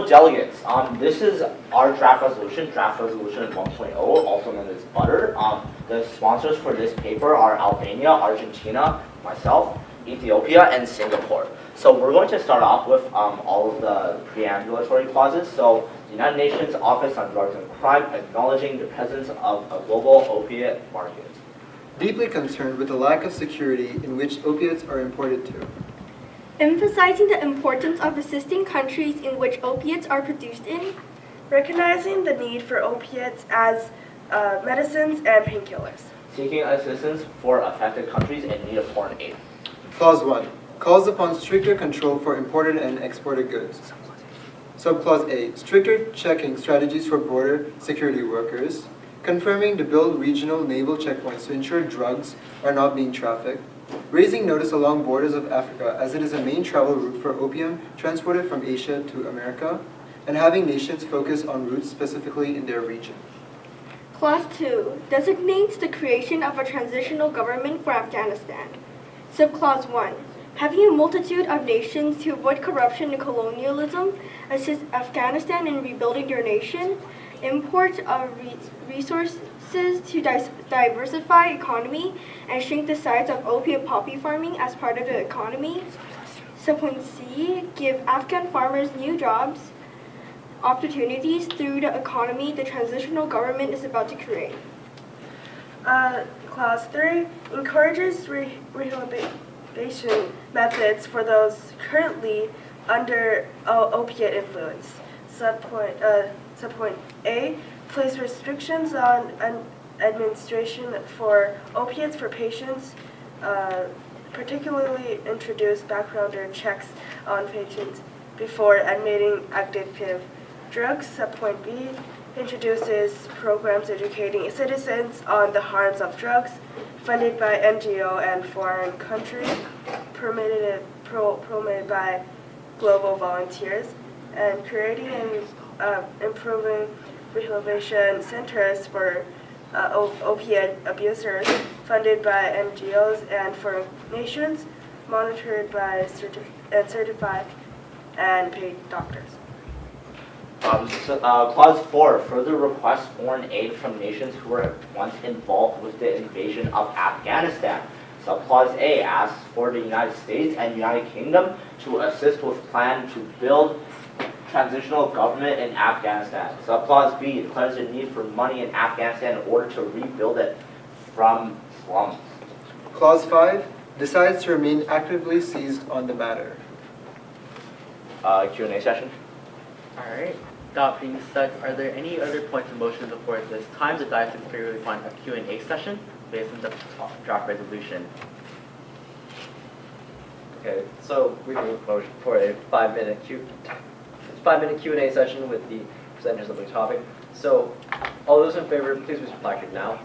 delegates, this is our draft resolution 1.0, also known as Butter. The sponsors for this paper are Albania, Argentina, myself, Ethiopia, and Singapore. So we're going to start off with all of the preambulatory clauses. So the United Nations Office on Drugs and Crime acknowledging the presence of a global opiate market. Deeply concerned with the lack of security in which opiates are imported to. Emphasizing the importance of assisting countries in which opiates are produced in. Recognizing the need for opiates as medicines and painkillers. Seeking assistance for affected countries in need of foreign aid. Clause 1. Calls upon stricter control for imported and exported goods. Subclause A. Stricter checking strategies for border security workers. Confirming to build regional naval checkpoints to ensure drugs are not being trafficked. Raising notice along borders of Africa as it is a main travel route for opium transported from Asia to America. And having nations focus on routes specifically in their region. Clause 2 designates the creation of a transitional government for Afghanistan. Subclause 1. Having a multitude of nations to avoid corruption and colonialism, assist Afghanistan in rebuilding their nation, import of resources to diversify economy, and shrink the size of opiate poppy farming as part of the economy. Subpoint C. Give Afghan farmers new jobs, opportunities through the economy the transitional government is about to create. Clause 3 encourages rehabilitation methods for those currently under opiate influence. Subpoint A place restrictions on administration for opiates for patients, particularly introduce backgrounder checks on patients before admitting addictive drugs. Subpoint B introduces programs educating citizens on the harms of drugs, funded by NGO and foreign countries, promoted by global volunteers, and creating and improving rehabilitation centers for opiate abusers, funded by NGOs and foreign nations, monitored by certified and paid doctors. Clause 4 further requests foreign aid from nations who were once involved with the invasion of Afghanistan. Subclause A asks for the United States and United Kingdom to assist with plan to build transitional government in Afghanistan. Subclause B declares the need for money in Afghanistan in order to rebuild it from slums. Clause 5 decides to remain actively seized on the matter. Q&A session. All right. That being said, are there any other points of motion before this time? The dice is clearly find a Q&A session based on the draft resolution. Okay, so we need a motion for a 5-minute Q&A session with the presenters of the topic. So, all those in favor, please raise your placard now.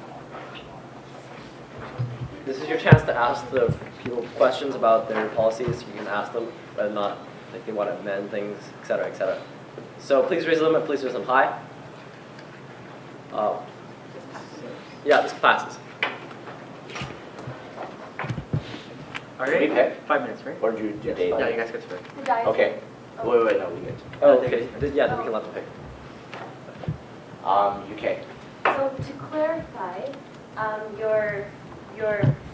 This is your chance to ask the people questions about their policies. You can ask them whether or not they want to amend things, etc., etc. So please raise them and please raise them high. Yeah, this passes. All Did we right. pick? 5 minutes, right? Or did you date? Yeah, you guys get to pick. Okay. Wait, no, we get to. Oh, okay. Yeah, then we can let them pick. UK. So to clarify, your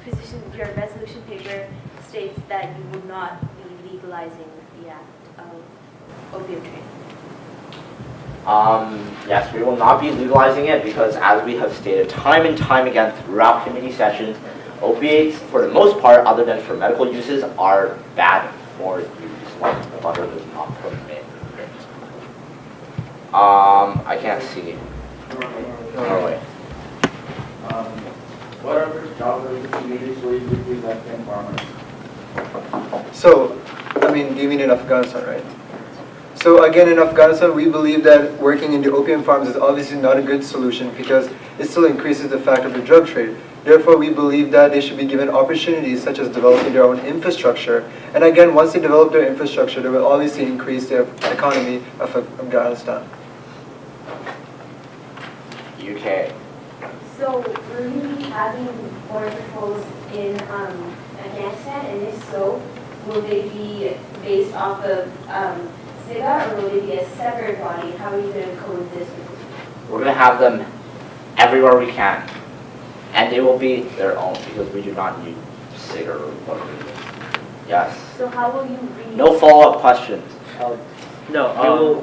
position, your resolution paper states that you would not be legalizing the act of opium trade. Yes, we will not be legalizing it because, as we have stated time and time again throughout committee sessions, opiates, for the most part, other than for medical uses, are bad for use. Like the butter does not permit. I can't see. Norway. What are the jobs that we can usually between Afghan farmers? So, I mean, do you mean in Afghanistan, right? So again, in Afghanistan, we believe that working in the opium farms is obviously not a good solution because it still increases the fact of the drug trade. Therefore, we believe that they should be given opportunities such as developing their own infrastructure. And again, once they develop their infrastructure, they will obviously increase their economy of Afghanistan. UK. So will you be having border patrols in Afghanistan, and if so, will they be based off of SIGAR, or will it be a separate body? How are you going to coexist with it? We're going to have them everywhere we can. And they will be their own because we do not need SIGAR or whatever it is. Yes. So how will you read? No follow-up questions. No,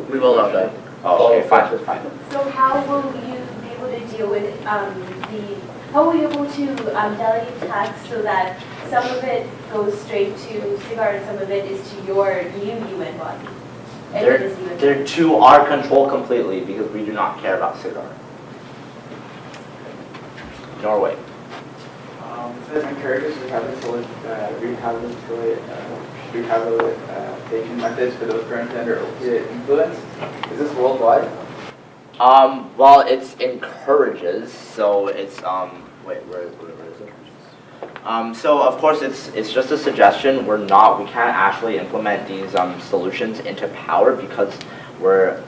we will allow that. Oh, okay, fine, fine. So how will you be able to deal with how will you be able to delegate tasks so that some of it goes straight to SIGAR and some of it is to your new UN body? They're to our control completely because we do not care about SIGAR. Norway. It says encourages rehabilitation methods for those currently under opiate influence. Is this worldwide? Well, it's encourages, so it's wait, where is it? So of course it's just a suggestion. We can't actually implement these solutions into power because we're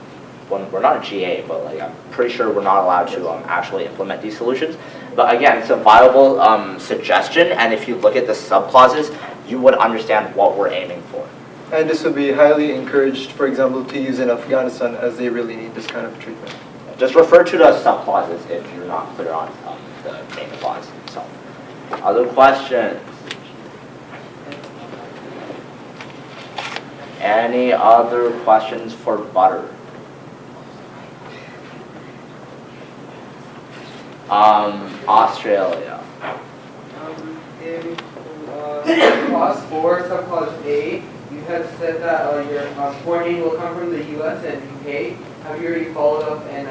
not a GA, but like I'm pretty sure we're not allowed to actually implement these solutions. But again, it's a viable suggestion, and if you look at the subclauses, you would understand what we're aiming for. And this would be highly encouraged, for example, to use in Afghanistan as they really need this kind of treatment. Just refer to the subclauses if you're not clear on the main clause itself. Other questions? Any other questions for butter? Australia. In clause 4, subclause A, you had said that your foreign will come from the U.S. and UK. Have you already followed up and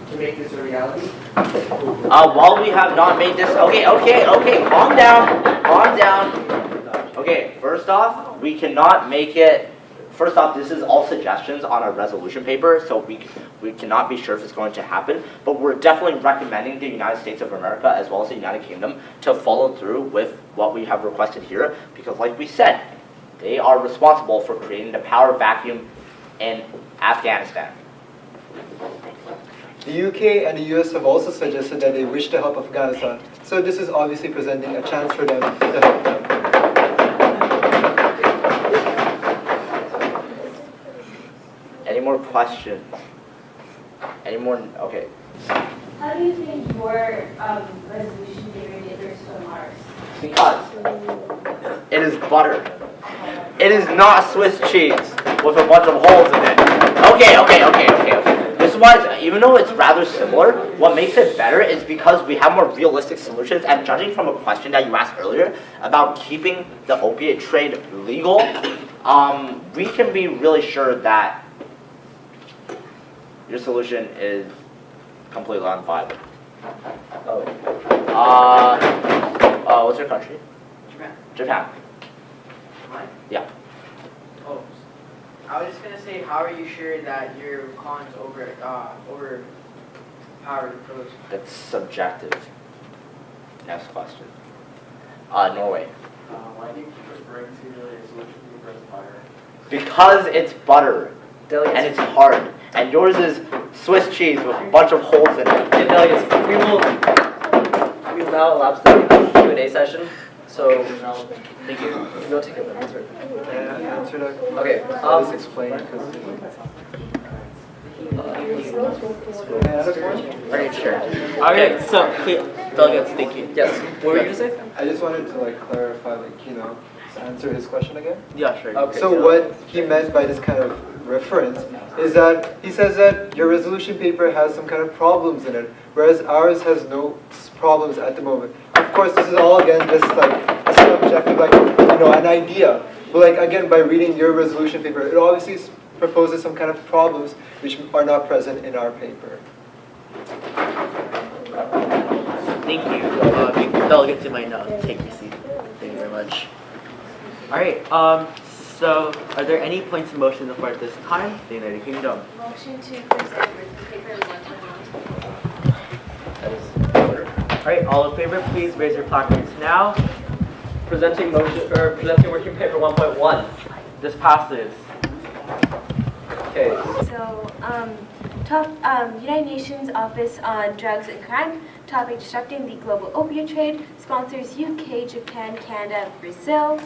to make this a reality? While we have not made this, okay, calm down. Okay, first off, we cannot make it. First off, this is all suggestions on a resolution paper, so we cannot be sure if it's going to happen, but we're definitely recommending the United States of America as well as the United Kingdom to follow through with what we have requested here, because like we said, they are responsible for creating the power vacuum in Afghanistan. The UK and the US have also suggested that they wish to help Afghanistan, so this is obviously presenting a chance for them to help them. Any more questions? Any more? Okay. How do you think your resolution paper differs from ours? Because it is butter. It is not Swiss cheese with a bunch of holes in it. Okay. This is why, even though it's rather similar, what makes it better is because we have more realistic solutions, and judging from a question that you asked earlier about keeping the opiate trade legal, we can be really sure that your solution is completely unviable. What's your country? Japan. Mine? Yeah. Oh, I was just gonna say, how are you sure that your cons overpower the pros? That's subjective. Next question. Norway. Why do you keep referring to the resolution paper as butter? Because it's butter. And it's hard. And yours is Swiss cheese with a bunch of holes in it. Okay, delegates, we will now elapse the Q&A session. So, Thank you. we'll take a minute. Answer that. Okay, I'll just explain because. Alright, sure. Okay, so, delegates, thank you. Yes, what were you going to say? I just wanted to clarify, answer his question again. Yeah, sure. Okay. So what he meant by this kind of reference is that he says that your resolution paper has some kind of problems in it, whereas ours has no problems at the moment. Of course, this is all again just a subjective, an idea. But again, by reading your resolution paper, it obviously proposes some kind of problems which are not present in our paper. Thank you. Delegates, you might now take your seat. Thank you very much. Alright, so are there any points of motion before at this time? The United Kingdom. Motion to present paper 121. Alright, all in favor, please raise your placards now. Presenting working paper 1.1. This passes. Okay. So, United Nations Office on Drugs and Crime, topic disrupting the global opiate trade, sponsors UK, Japan, Canada, Brazil.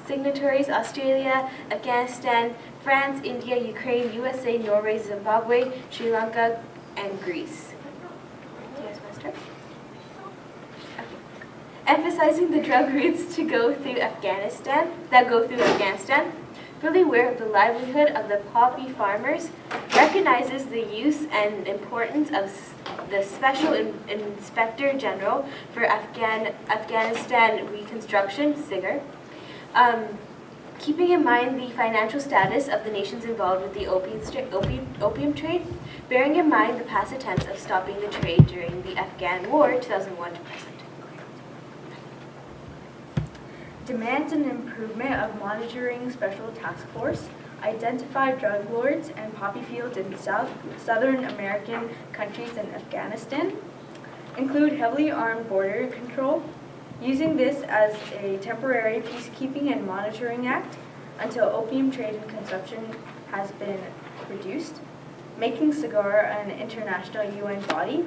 Signatories Australia, Afghanistan, France, India, Ukraine, USA, Norway, Zimbabwe, Sri Lanka, and Greece. Do you guys want to start? Okay. Emphasizing the drug routes that go through Afghanistan, fully aware of the livelihood of the poppy farmers, recognizes the use and importance of the Special Inspector General for Afghanistan Reconstruction, SIGAR, keeping in mind the financial status of the nations involved with the opium trade, bearing in mind the past attempts of stopping the trade during the Afghan War, 2001 to present. Demands an improvement of monitoring special task force, identify drug lords and poppy fields in Southern American countries and Afghanistan, include heavily armed border control, using this as a temporary peacekeeping and monitoring act until opium trade and consumption has been reduced, making SIGAR an international UN body,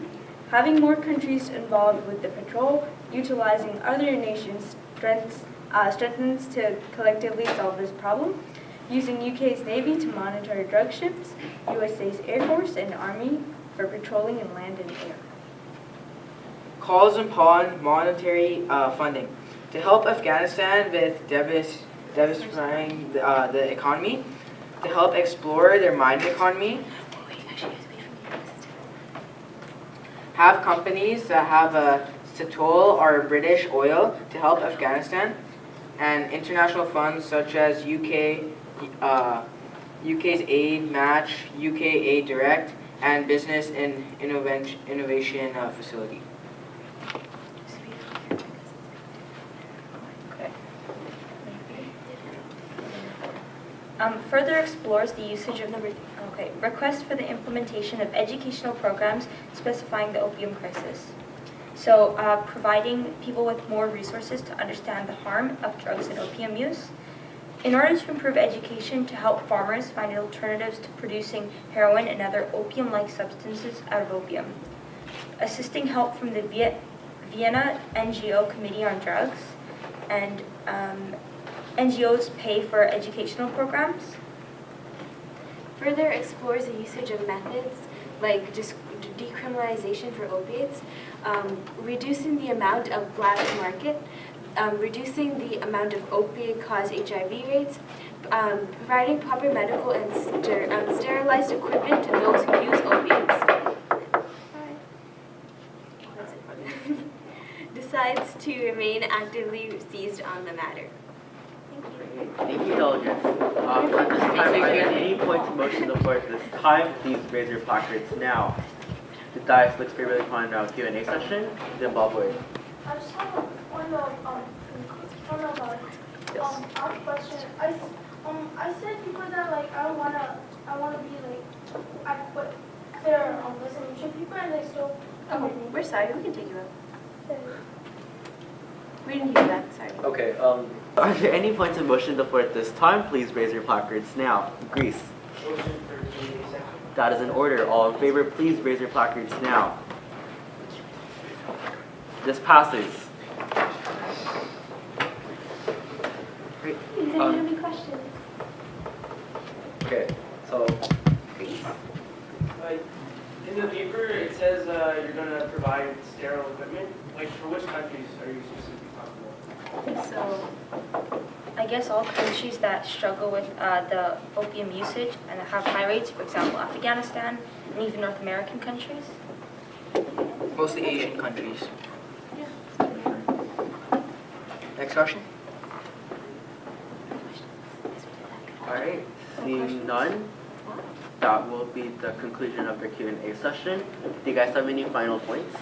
having more countries involved with the patrol, utilizing other nations' strengthens to collectively solve this problem, using UK's Navy to monitor drug ships, USA's Air Force and Army for patrolling in land and air. Calls upon monetary funding to help Afghanistan with diversifying the economy, to help explore their mining economy, have companies that have a Statoil or British oil to help Afghanistan, and international funds such as UK's Aid Match, UK Aid Direct, and Business and Innovation Facility. Further explores the usage of request for the implementation of educational programs specifying the opium crisis. So providing people with more resources to understand the harm of drugs and opium use. In order to improve education to help farmers find alternatives to producing heroin and other opium-like substances out of opium. Assisting help from the Vienna NGO Committee on Drugs, and NGOs pay for educational programs. Further explores the usage of methods like decriminalization for opiates, reducing the amount of black market, reducing the amount of opiate-caused HIV rates, providing proper medical and sterilized equipment to those who use opiates. Decides to remain actively seized on the matter. Thank you, delegates. At this time, are there any points of motion to the floor at this time? Please raise your placards now. The dais looks favorably upon Q&A session. Zimbabwe. I just have one about our question. I said because I wanna be I put their listening to people and they still. Oh, we're sorry. We can take you out. We didn't hear that. Sorry. Okay, Are there any points of motion to the floor at this time? Please raise your placards now. Greece. That is in order. All in favor, please raise your placards now. This passes. Does anyone have any questions? okay, so, In the paper, it says you're going to provide sterile equipment. For which countries are you specifically talking about? So I guess all countries that struggle with the opium usage and have high rates, for example, Afghanistan and even North American countries. Mostly Asian countries. Next question. All right. Seeing none, that will be the conclusion of the Q&A session. Do you guys have any final points?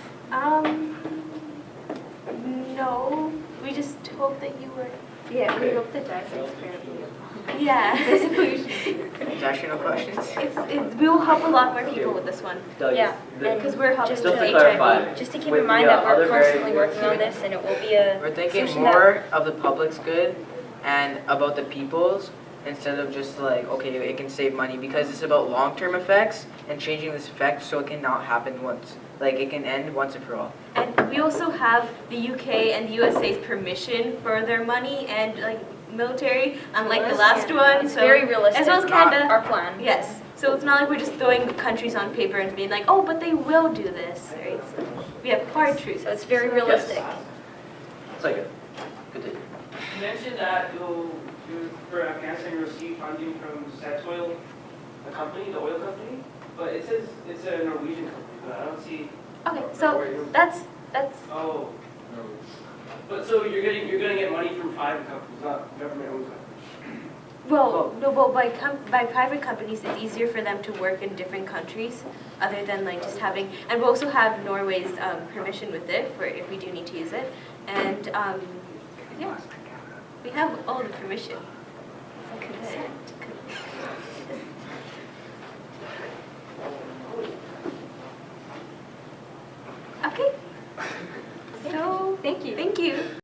No. We just hope that you were. Yeah, Okay. we hope the dice experience. Yeah, basically. Additional questions? We will help a lot more people with this one. Yeah, Because we're helping just Just to to clarify, just to keep with in mind the that we're other constantly variables- working on this, and it will be a. We're thinking solution that- more of the public's good and about the people's instead of just okay, it can save money, because it's about long-term effects and changing this effect so it can not happen once. It can end once and for all. And we also have the UK and the USA's permission for their money, and military, unlike the last one. It's So very realistic, as well as not Canada. our plan. Yes. So it's not like we're just throwing countries on paper and being like, oh, but they will do this. Right? So we have hard truths. So it's very realistic. It's like good to hear. You mentioned that for Afghanistan, you receive funding from Statoil, the company, the oil company, but it says it's a Norwegian company, but I don't see. Okay. So that's. Oh. But so you're gonna get money from private companies, not government-owned companies. Well, no, but by private companies, it's easier for them to work in different countries, other than like just having. And we also have Norway's permission with it for if we do need to use it, and yeah, we have all the permission. Consent. Okay. So thank you. Thank you.